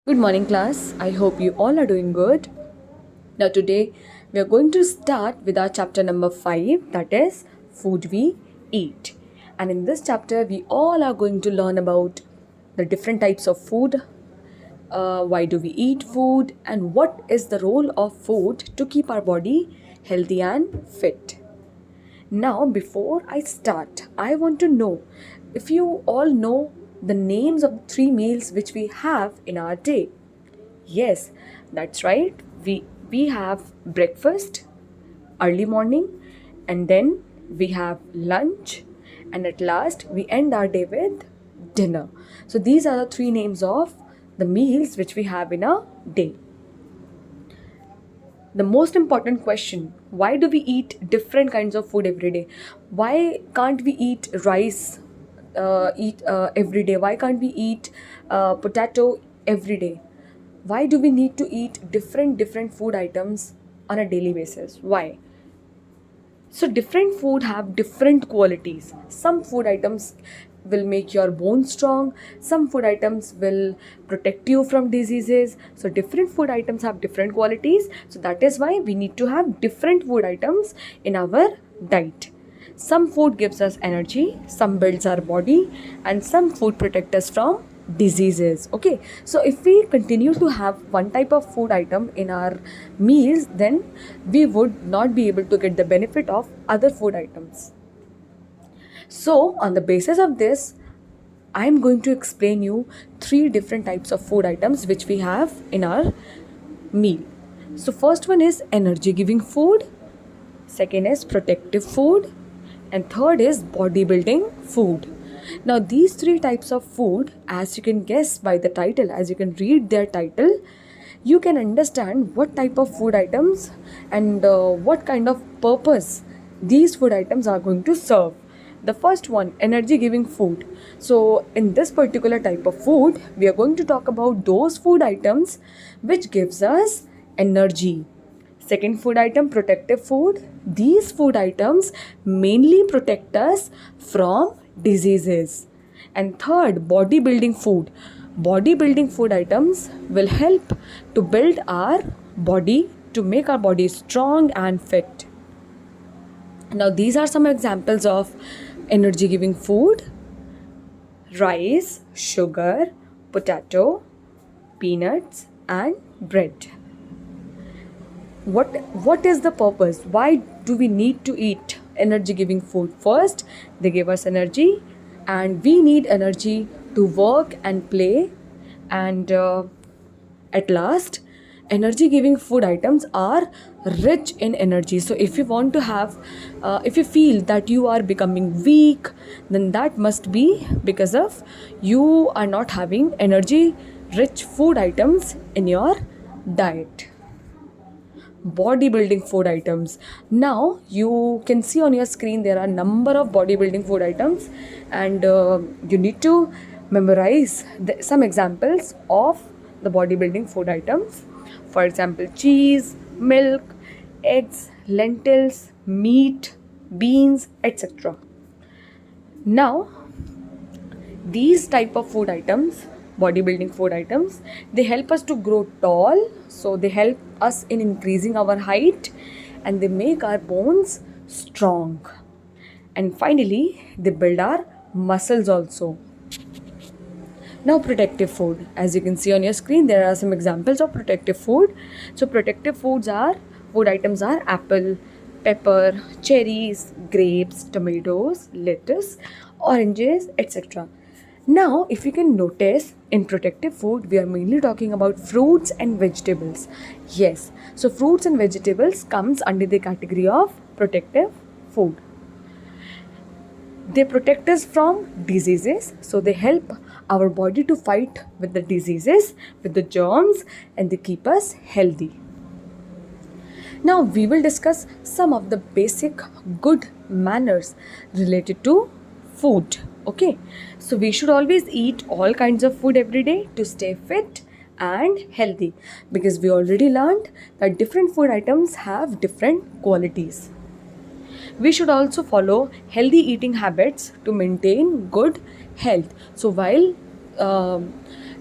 Good morning, class. I hope you all are doing good. Now, today we are going to start with our chapter number 5, that is food we eat. And in this chapter, we all are going to learn about the different types of food, why do we eat food, and what is the role of food to keep our body healthy and fit. Now, before I start, I want to know if you all know the names of the three meals which we have in our day. Yes, that's right. We have breakfast early morning, and then we have lunch, and at last we end our day with dinner. So these are the three names of the meals which we have in a day. The most important question, why do we eat different kinds of food every day? Why can't we eat rice eat every day? Why can't we eat potato every day? Why do we need to eat different food items on a daily basis? Why? So different food have different qualities. Some food items will make your bones strong, some food items will protect you from diseases. So different food items have different qualities, so that is why we need to have different food items in our diet. Some food gives us energy, some builds our body, and some food protect us from diseases. Okay, so if we continue to have one type of food item in our meals, then we would not be able to get the benefit of other food items. So on the basis of this, I am going to explain you three different types of food items which we have in our meal. So first one is energy giving food, second is protective food, and third is bodybuilding food. Now these three types of food, as you can guess by the title, as you can read their title, you can understand what type of food items and what kind of purpose these food items are going to serve. The first one, energy giving food. So in this particular type of food, we are going to talk about those food items which gives us energy. Second food item, protective food. These food items mainly protect us from diseases. And third, bodybuilding food. Bodybuilding food items will help to build our body, to make our body strong and fit. Now these are some examples of energy giving food: rice, sugar, potato, peanuts, and bread. What is the purpose? Why do we need to eat energy giving food? First, they give us energy, and we need energy to work and play, and at last, energy giving food items are rich in energy. So if you want to have if you feel that you are becoming weak, then that must be because of you are not having energy rich food items in your diet. Bodybuilding food items. Now you can see on your screen there are number of bodybuilding food items, and you need to memorize some examples of the bodybuilding food items. For example, cheese, milk, eggs, lentils, meat, beans, etc. Now these type of food items, bodybuilding food items, they help us to grow tall. So they help us in increasing our height, and they make our bones strong. And finally, they build our muscles also. Now protective food, as you can see on your screen, there are some examples of protective food. So protective food items are apple, pepper, cherries, grapes, tomatoes, lettuce, oranges, etc. Now, if you can notice, in protective food, we are mainly talking about fruits and vegetables. Yes, so fruits and vegetables comes under the category of protective food. They protect us from diseases, so they help our body to fight with the diseases, with the germs, and they keep us healthy. Now we will discuss some of the basic good manners related to food. Okay, so we should always eat all kinds of food every day to stay fit and healthy, because we already learned that different food items have different qualities. We should also follow healthy eating habits to maintain good health. So while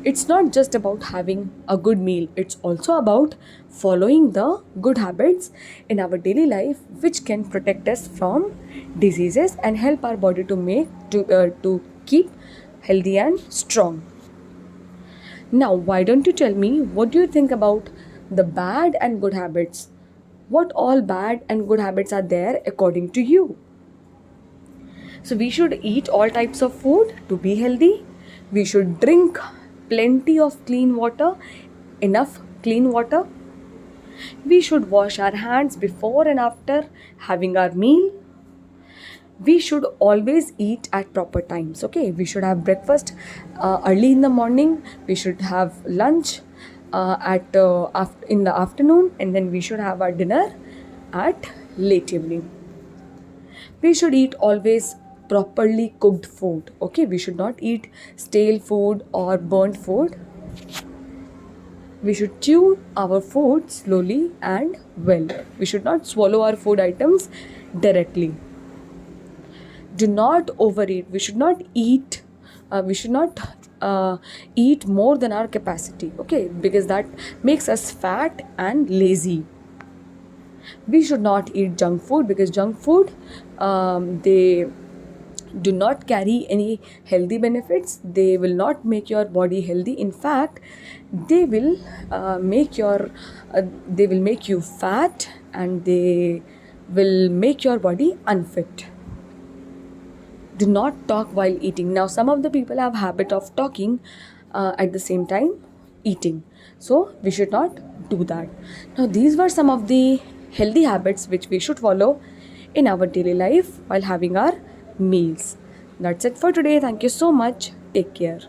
It's not just about having a good meal, it's also about following the good habits in our daily life which can protect us from diseases and help our body to keep healthy and strong. Now, why don't you tell me what do you think about the bad and good habits? What all bad and good habits are there according to you? So, we should eat all types of food to be healthy. We should drink plenty of clean water, enough clean water. We should wash our hands before and after having our meal. We should always eat at proper times. Okay, we should have breakfast early in the morning. We should have lunch in the afternoon, and then we should have our dinner at late evening. We should eat always properly cooked food. Okay, we should not eat stale food or burnt food. We should chew our food slowly and well. We should not swallow our food items directly. Do not overeat. We should not eat more than our capacity. Okay, because that makes us fat and lazy. We should not eat junk food because junk food, they do not carry any healthy benefits. They will not make your body healthy. In fact, they will they will make you fat, and they will make your body unfit. Do not talk while eating. Now, some of the people have habit of talking at the same time eating, so we should not do that. Now, these were some of the healthy habits which we should follow in our daily life while having our meals. That's it for today. Thank you so much. Take care.